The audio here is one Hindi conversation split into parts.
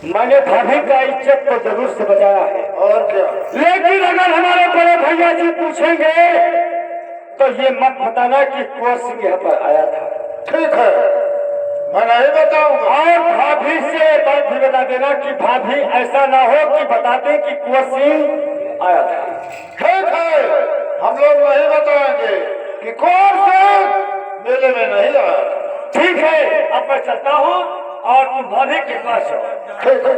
मैंने भाभी का इज्जत तो जरूर से बचाया है, और क्या। लेकिन अगर हमारे बड़े भैया जी पूछेंगे तो ये मत बताना कि कुंवर सिंह यहाँ पर आया था। ठीक है, मैं नहीं बताऊंगा। और भाभी से बात भी बता देना कि भाभी ऐसा ना हो कि बता दे कि कुंवर सिंह आया था। ठीक है, हम लोग नहीं बताएंगे कि कुंवर सिंह मेले में नहीं आया। ठीक है, अब मैं चलता हूँ और तुम भाभी के पास हो। ठीक है।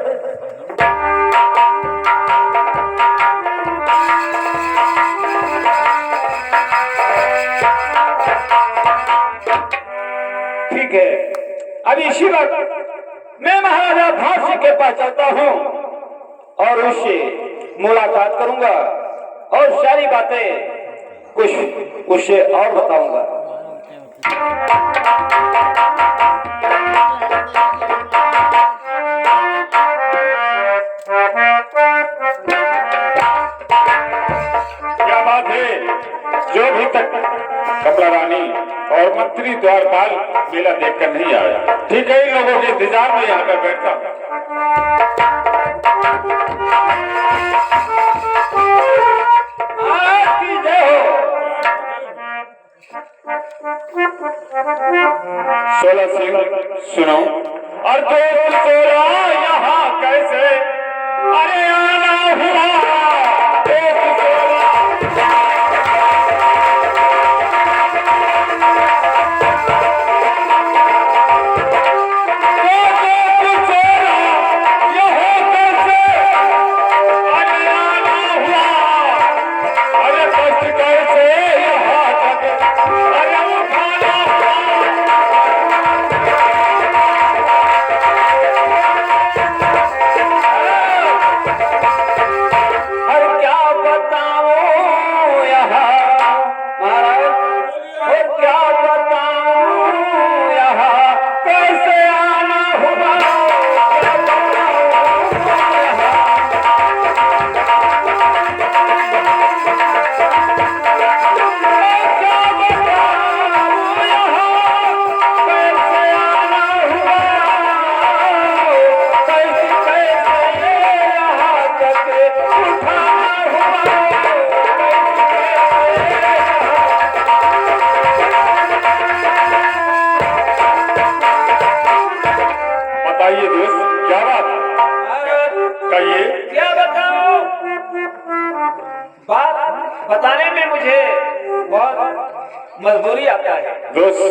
ठीक है, अब इसी वक्त मैं महाराजा भाष्य के पास चलता हूँ और उससे मुलाकात करूंगा और सारी बातें कुछ उससे और बताऊंगा। क्या बात है, जो भी तक कमला रानी और मंत्री द्वारपाल मेला देखकर नहीं आया। ठीक है, इन लोगों के इंतजार में यहाँ पर बैठता हूँ। आपकी जय हो। 16 सिंह सुनो, और तो 16 यहाँ कैसे अरे आना हुआ। बताने में मुझे बहुत मजबूरी आता है। दोस्त,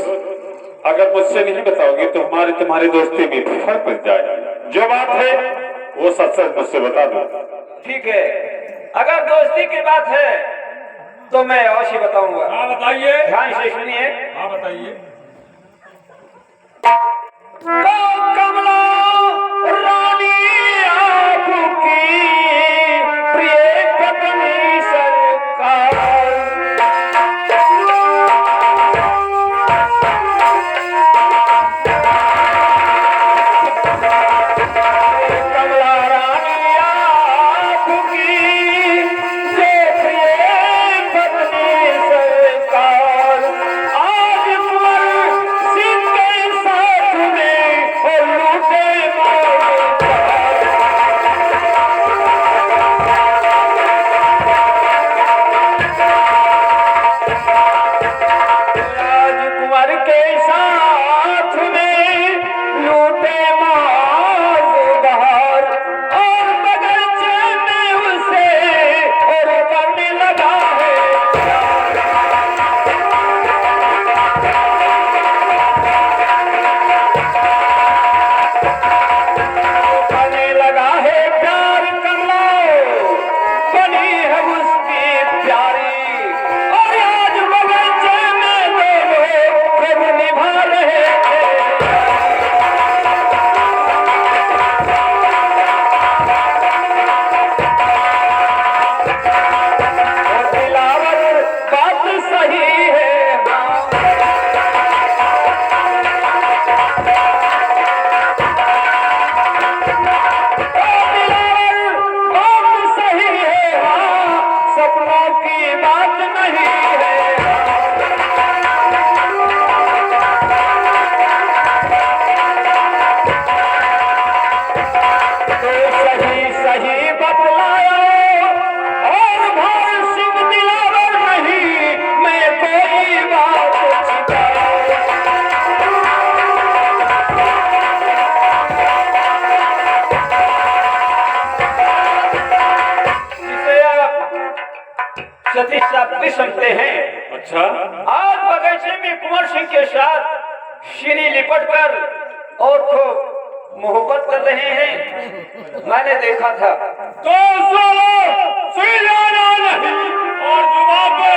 अगर मुझसे नहीं बताओगे तो हमारी तुम्हारी दोस्ती में फर्क पड़ जाएगा। जो बात है वो सच सच मुझसे बता दो। ठीक है, अगर दोस्ती की बात है तो मैं अवश्य बताऊंगा। हाँ बताइए। ध्यान से सुनिए। हाँ बताइए। तो कमला रानी आपकी प्रिय पत्नी सरकार, कमला रानी आपकी जो प्रिय पत्नी सरकार, आज कुंवर सिंह के साथ में और लूटे राजकुमार के साथ में लूटे मार और बगीचे में उसे और करने लगा है। करने लगा है प्यार कमला, बनी है उसकी प्यारी, और आज बगीचे में दोनों खूब निभा रहे थे। और दिलावर बात सही है, बात सही है, हाँ, सपनों की बात नहीं है। तो सही सही बतलाया और भाई सिंह दिलावर नहीं, मैं कोई बात छिपाया। जिसे आप सती सावित्री समझते हैं, अच्छा, आज बगीचे में कुंवर सिंह के साथ सीनी लिपट कर और खूब मोहब्बत कर रहे हैं, मैंने देखा था। तो सुनो नहीं और जुबान पे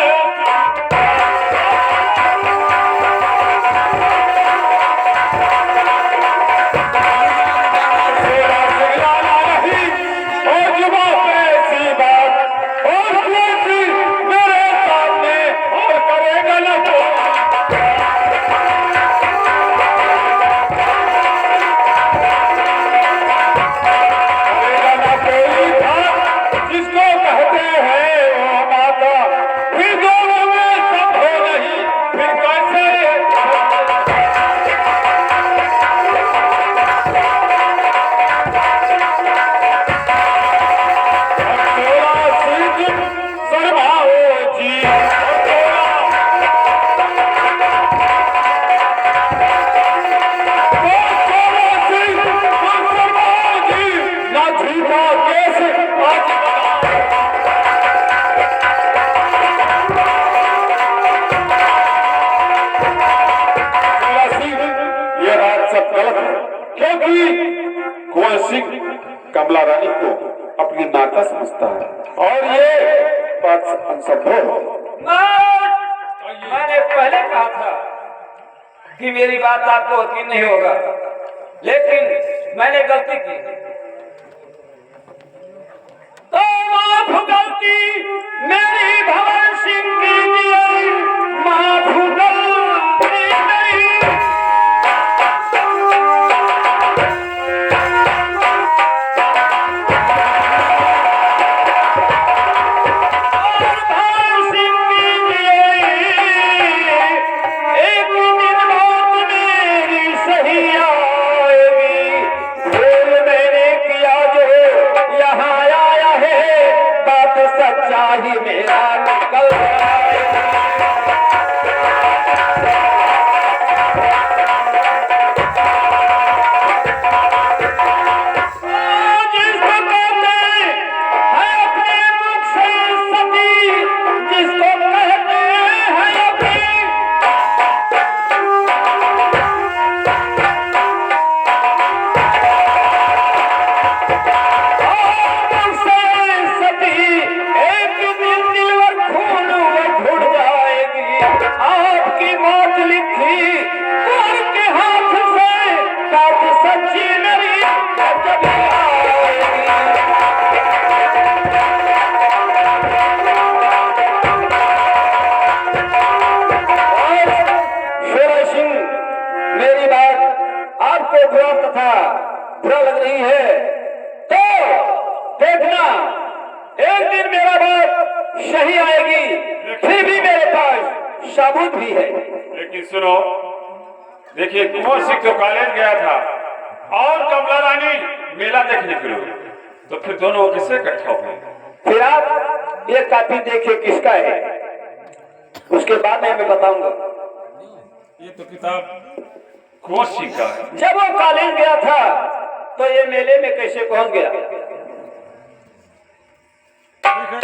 जिसको कहते हैं वो माता, फिर दोनों में सब हो नहीं, फिर कैसे शर्माओ जी, ना झूठा केस आज ये बात सब गलत है, क्योंकि कुंवर सिंह कमला रानी को अपनी नाता समझता है और ये बात असंभव है। मैंने पहले कहा था कि मेरी बात आपको यकीन नहीं होगा, लेकिन मैंने गलती की। तो माफ गलती मेरी भवन सिंह की दिए, माफ गलती नहीं। और भवन सिंह की दिए, एक दिन बात मेरी सही आएगी। भूल मैंने किया जो यहाँ आया है, बात सच्चाई मेरा निकल आए। साबुत भी है। लेकिन सुनो, देखिए कुंवर सिंह तो कॉलेज गया था और कमला रानी मेला देखने के लिए, तो फिर दोनों किससे इकट्ठा हुए? फिर आप ये कापी देखिए किसका है, उसके बाद में मैं बताऊंगा। ये तो किताब कुंवर सिंह का है। जब वो कॉलेज गया था तो ये मेले में कैसे पहुंच गया? ठीक है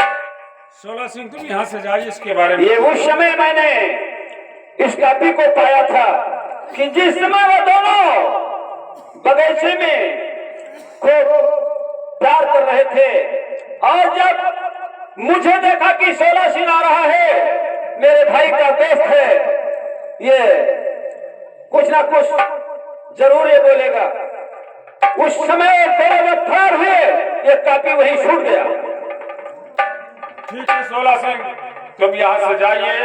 16 सिंह, तुम यहाँ से जाइए, इसके बारे में। ये उस समय मैंने इस कापी को पाया था कि जिस समय वो दोनों बगीचे में खूब प्यार कर रहे थे, और जब मुझे देखा कि 16 सिंह आ रहा है, मेरे भाई का दोस्त है, ये कुछ ना कुछ जरूर ये बोलेगा, उस समय दोनों जब फरार हुए, ये कापी वहीं छूट गया। ठीक है 16 सिंह, तुम यहाँ से जाइए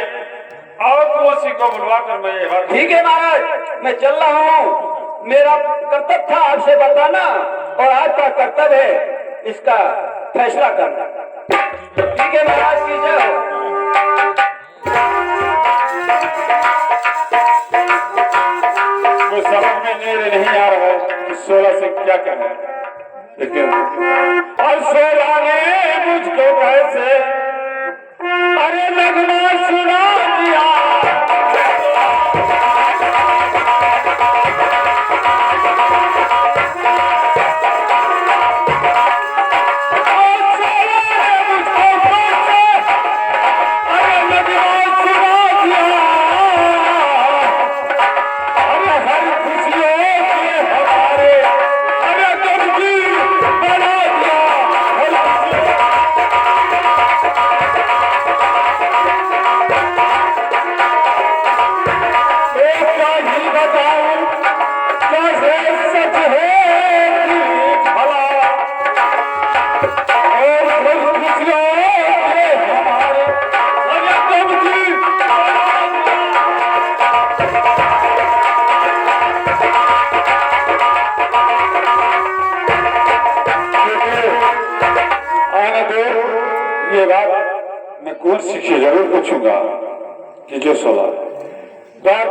और कुंवर सिंह को बुलवा कर मैं ये बात। ठीक है महाराज, मैं चल रहा हूँ। मेरा कर्तव्य था आपसे बताना, और आपका कर्तव्य है इसका फैसला करना। ठीक है महाराज की जय हो। कोई समझ में नहीं आ रहा है कि 16 सिंह क्या कह रहे हैं, लेकिन और 16 ने मुझको कैसे अरे नगमा सुना दिया। ये बात मैं कुंवर सिंह से जरूर पूछूंगा कि जो 16 बार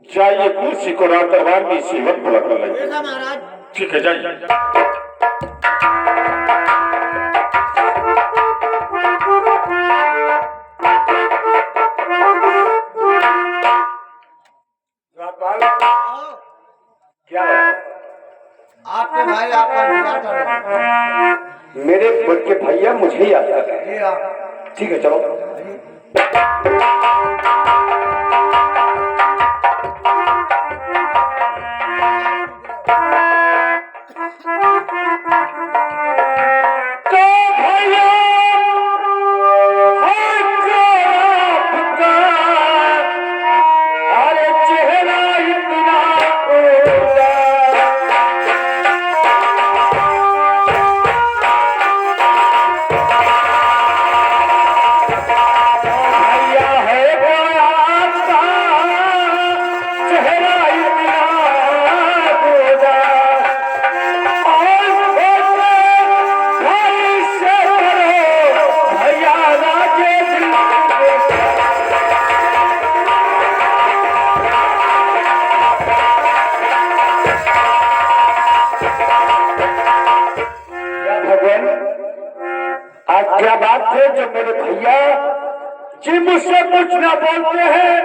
जाइए कुंवर सिंह को रात दरबार में इसी वक्त बुला कर लाइए। ठीक है जाइए। क्या है? आपके भाई आपका इंतजार कर रहे हैं। मेरे बड़के भैया मुझे याद कर रहे हैं। ठीक है चलो। क्या बात है जो मेरे भैया जी मुझसे कुछ ना बोलते हैं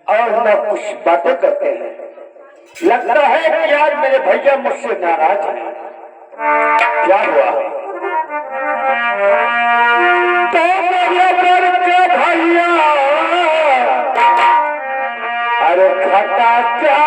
और न कुछ बातें करते हैं। लगता है कि आज मेरे भैया मुझसे नाराज हैं। क्या हुआ है? तो मेरे बड़के भैया अरे खटा क्या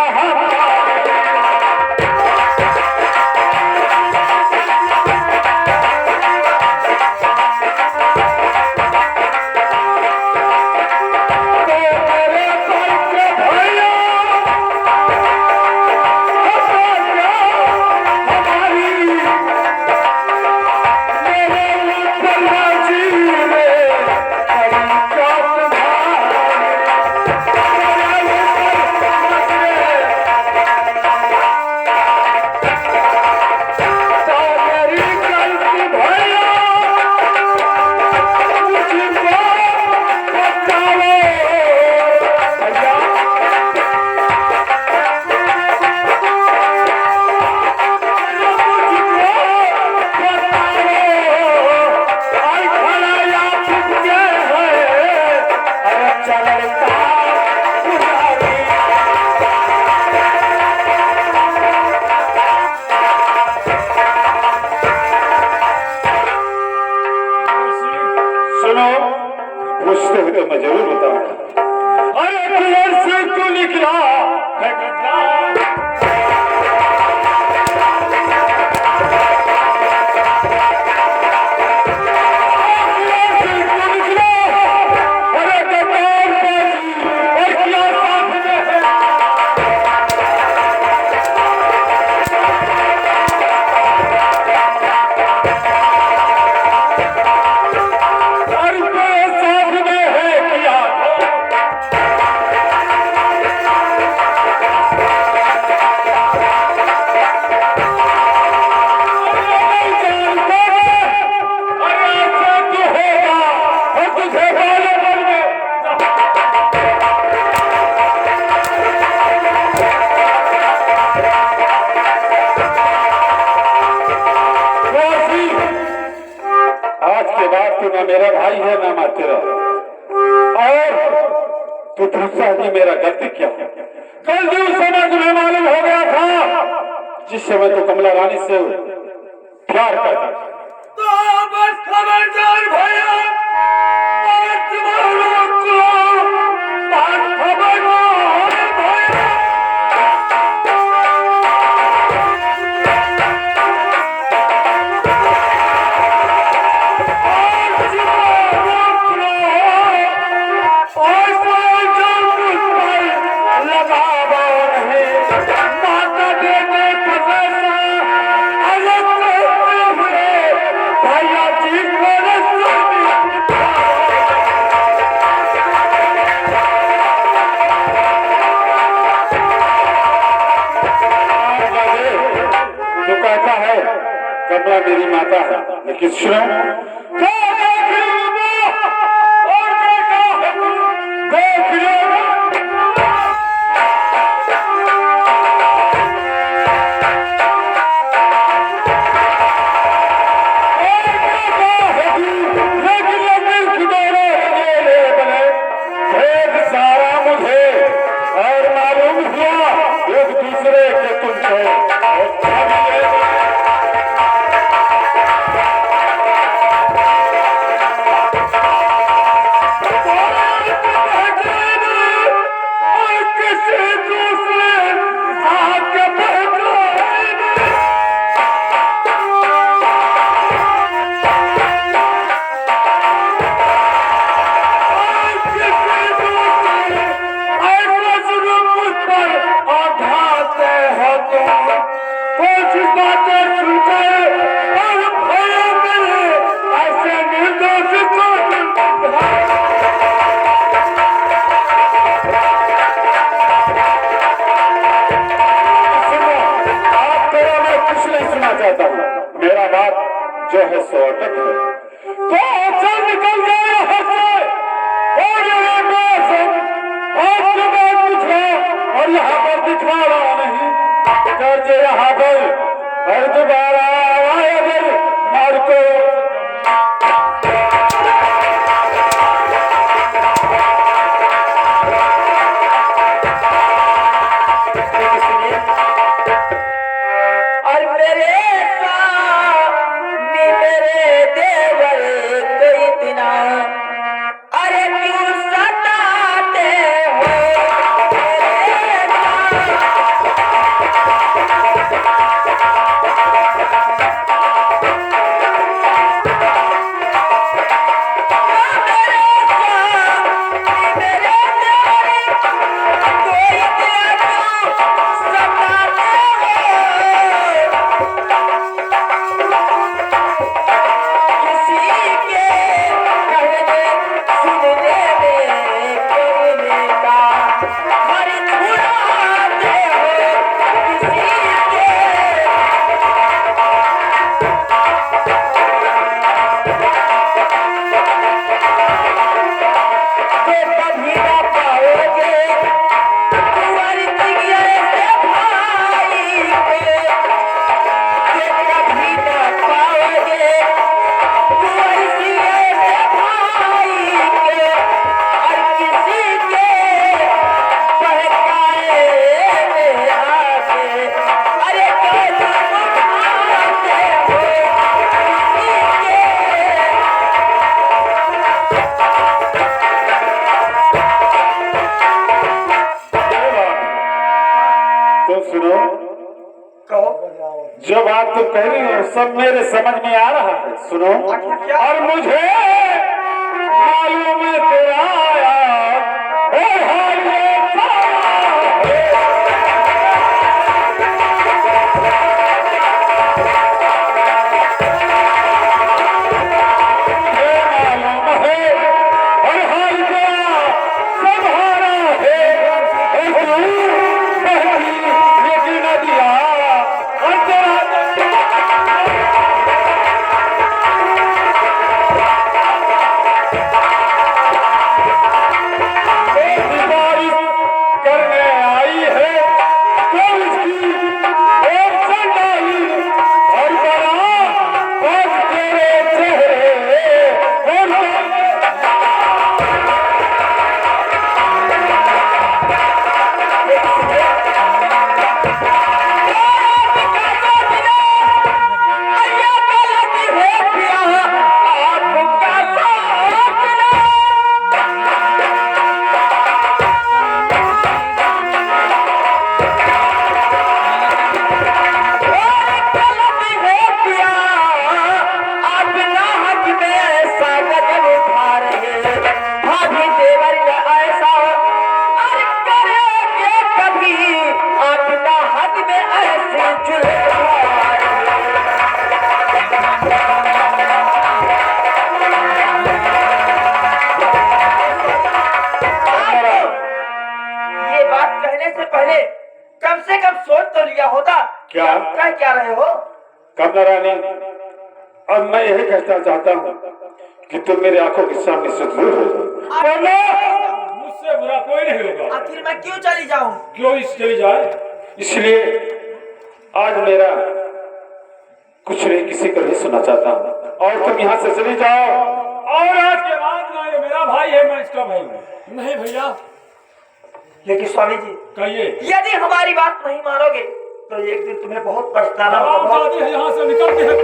सुनो, पूछते हो तो मैं जरूर बताऊंगा। अरे कुंवर से क्यों निकला है गद्दार? मेरा भाई है, मैं मार तेरा। और तू पूछता है कि मेरा गलती क्या है? गलती उस समय तुम्हें मालूम हो गया था जिस समय तो कमला रानी से प्यार करता। तो बस खबरदार भैया, आज तुम्हारा को बात खबरदार भैया। कमला मेरी माता है, लेकिन सुनो, सारा मुझे और मालूम हुआ एक दूसरे के तुमसे मेरा बात जो है सो अटक है, तो अच्छा निकल जाए यहाँ से और यहाँ पर दिखवा रहा नहीं कर जे यहाँ पर और दोबारा आए अगर मार को बात तुम कह रही हो सब मेरे समझ में आ रहा है। सुनो, और मुझे मालूम है तेरा आया और हाल ये क्या रहे हो कमला रानी? अब मैं यही कहना चाहता हूँ कि तुम मेरे आंखों के सामने से दूर हो जाओ। मुझसे बुरा कोई नहीं होगा। आखिर मैं क्यों चली जाऊं? क्यों चली जाए? इसलिए आज मेरा कुछ नहीं किसी को नहीं सुनना चाहता हूँ और तुम यहाँ से चली जाओ। और आज के बाद ना ये मेरा भाई है, मैं इसका भाई हूँ। नहीं भैया। लेकिन स्वामी जी कहिए, यदि हमारी बात नहीं मानोगे तो एक दिन तुम्हें बहुत पछताना होगा। यहाँ से निकलते हैं।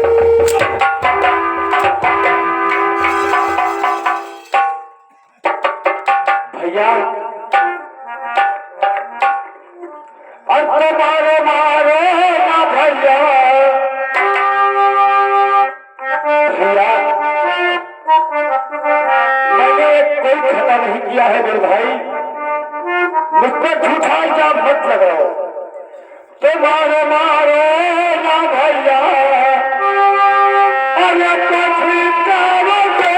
भैया मारो मारो ना भैया, भैया मैंने कोई खता नहीं किया है मेरे भाई, मुझ पर झूठा इल्जाम मत लगाओ। तो मारो मारो ना भैया, अरे पछताओगे।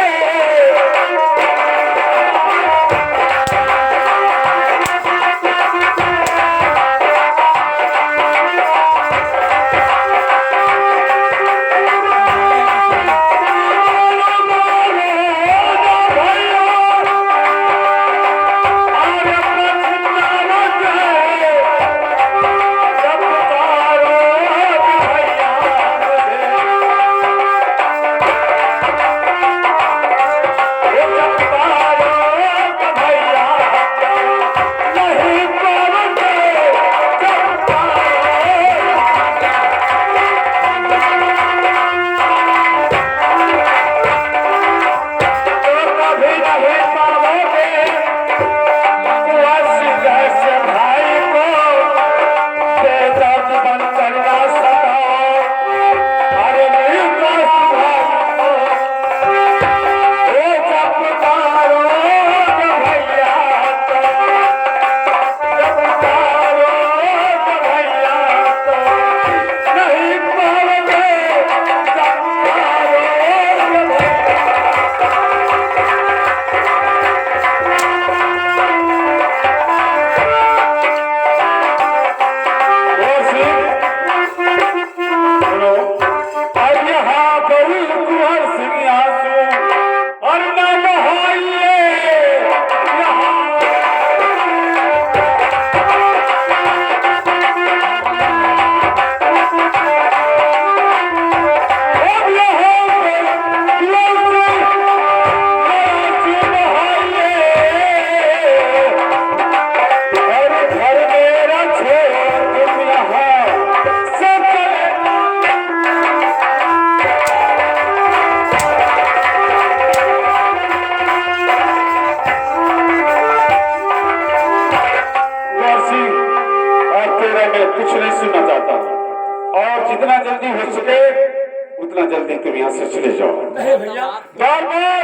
यहाँ से चले जाओ। नहीं भैया बार बार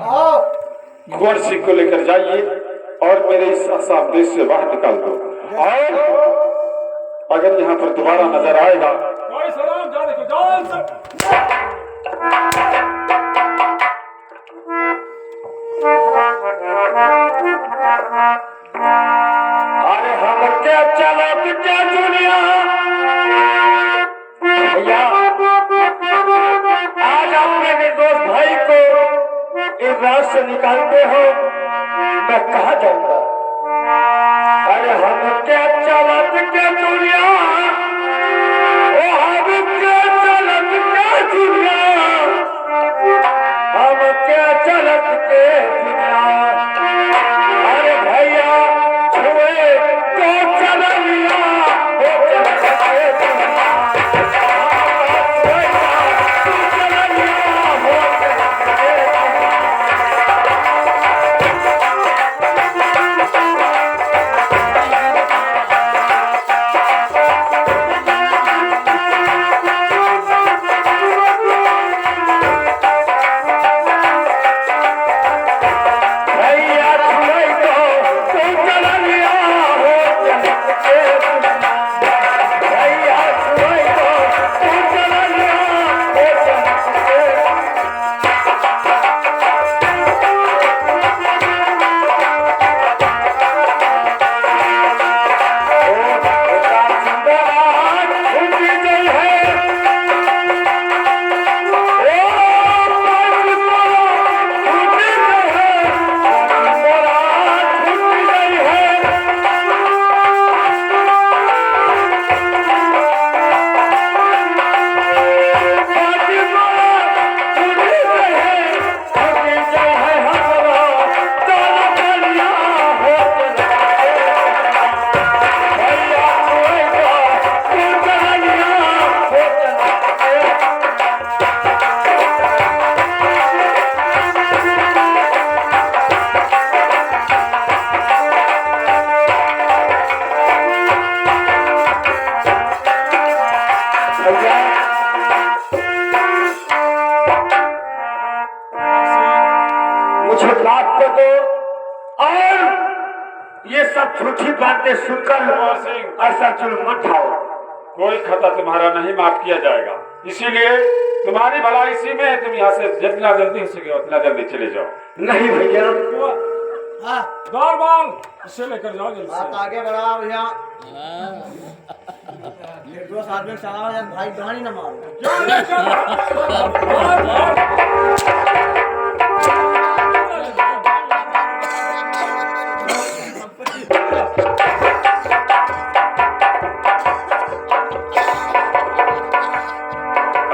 आओ कुंवर सिंह को लेकर जाइए और मेरे इस असाम देश से बाहर निकाल दो। और अगर यहाँ पर दोबारा नजर आएगा कोई सलाम जा देखो जाओ सब अरे हम क्या चलत क्या दुनिया भैया, आज अपने निर्दोष भाई को इस रात से निकालते हो, मैं कहाँ जाऊंगा? अरे हम क्या चलत क्या दुनिया, ओ हम क्या चलत क्या दुनिया, हम क्या चलत के दुनिया। अरे भैया छुए तो चल लिया, वो चल के दुनिया। भैया तू चल लिया, वो चल के दुनिया। भैया छुए तो तू चल लिया, वो चल के दुनिया। भैया छुए तो तू चल लिया, वो चल के दुनिया। मुझे बात को दो और ये सब झूठी बातें सुनकर कुंवर सिंह ऐसा जुल्म मत ढाओ। कोई खता तुम्हारा नहीं माफ किया जाएगा, इसीलिए तुम्हारी भलाई इसी में है। तुम यहाँ से जितना जल्दी हो सके उतना जल्दी चले जाओ। नहीं भैया, हाँ बार बार इसे लेकर जाओ जल्दी बात से। आगे बढ़ा भैया। निर्दोष आदमी सलाह है, भाई गाड़ी न मारो। जाओ लेकर बार बार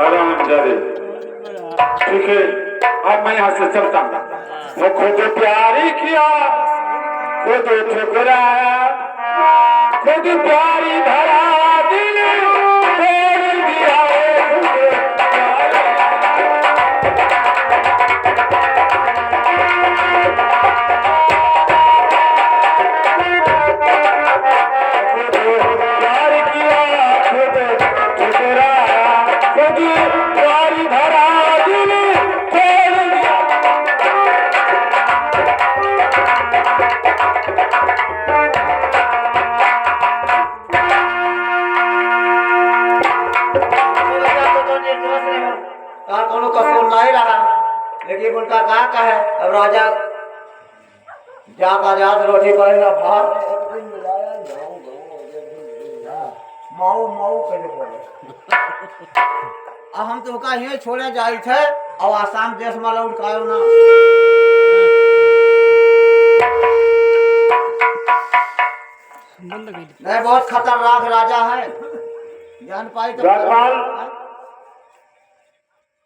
आराम जादे ठीक है, अब मैं यहाँ से चलता हूँ। वो खुद प्यारी किया, खुद ठुकराया, खुद प्यारी धरा दिल तोड़ दिया। खुद प्यार किया, खुद ठुकराया, खुद प्यारी धरा दिल तोड़ दिया। का कोनो कसूर नहीं रहा, लेकिन उनका का कहे। अब राजा जात आजाद रोटी पड़ेगा भात माऊ माऊ करे बोले। अब हम तो का ही छोड़े जाई थे और आसाम देश में लौट का ना। नहीं बहुत खतरनाक राजा है, जान पाई तो राजपाल,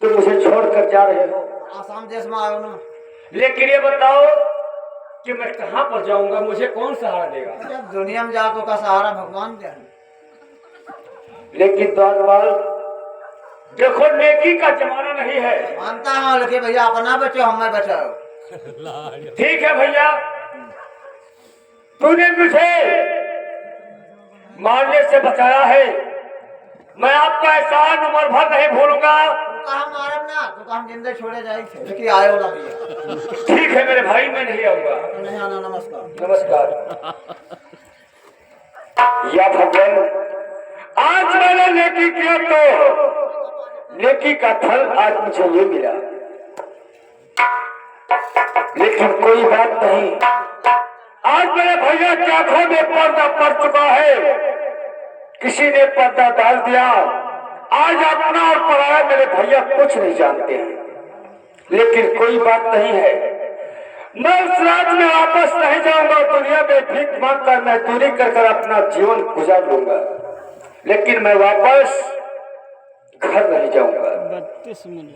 तुम मुझे छोड़कर जा रहे हो, आसाम देश में आयो ना। लेकिन ये बताओ कि मैं कहाँ पर जाऊंगा, मुझे कौन सहारा देगा? जब दुनिया में जाओ तो का सहारा भगवान दे। लेकिन राजपाल देखो, नेकी का जमाना नहीं है। मानता हूँ, लेकिन भैया अपना बचो हमें बचाओ। ठीक है भैया, तूने मुझे मारने से बचाया है, मैं आपका एहसान उम्र भर नहीं भूलूंगा। तू कहा मारब ना, तू कहा जिंदे छोड़े जाई थे, लेकिन आयो ना भैया। ठीक है मेरे भाई, मैं नहीं आऊंगा। तो नहीं आना, नमस्कार। नमस्कार। या भगवान, आज मैंने नेकी किया तो नेकी का फल आज मुझे ये मिला, लेकिन कोई बात नहीं। आज मेरे भैया की आंखों में पर्दा पड़ चुका है, किसी ने पर्दा डाल दिया। आज अपना और पराया मेरे भैया कुछ नहीं जानते हैं, लेकिन कोई बात नहीं है। मैं उस राज में वापस नहीं जाऊंगा, दुनिया में भीख मांग कर मजदूरी कर कर अपना जीवन गुजार लूंगा, लेकिन मैं वापस घर नहीं जाऊंगा। 32 मिनट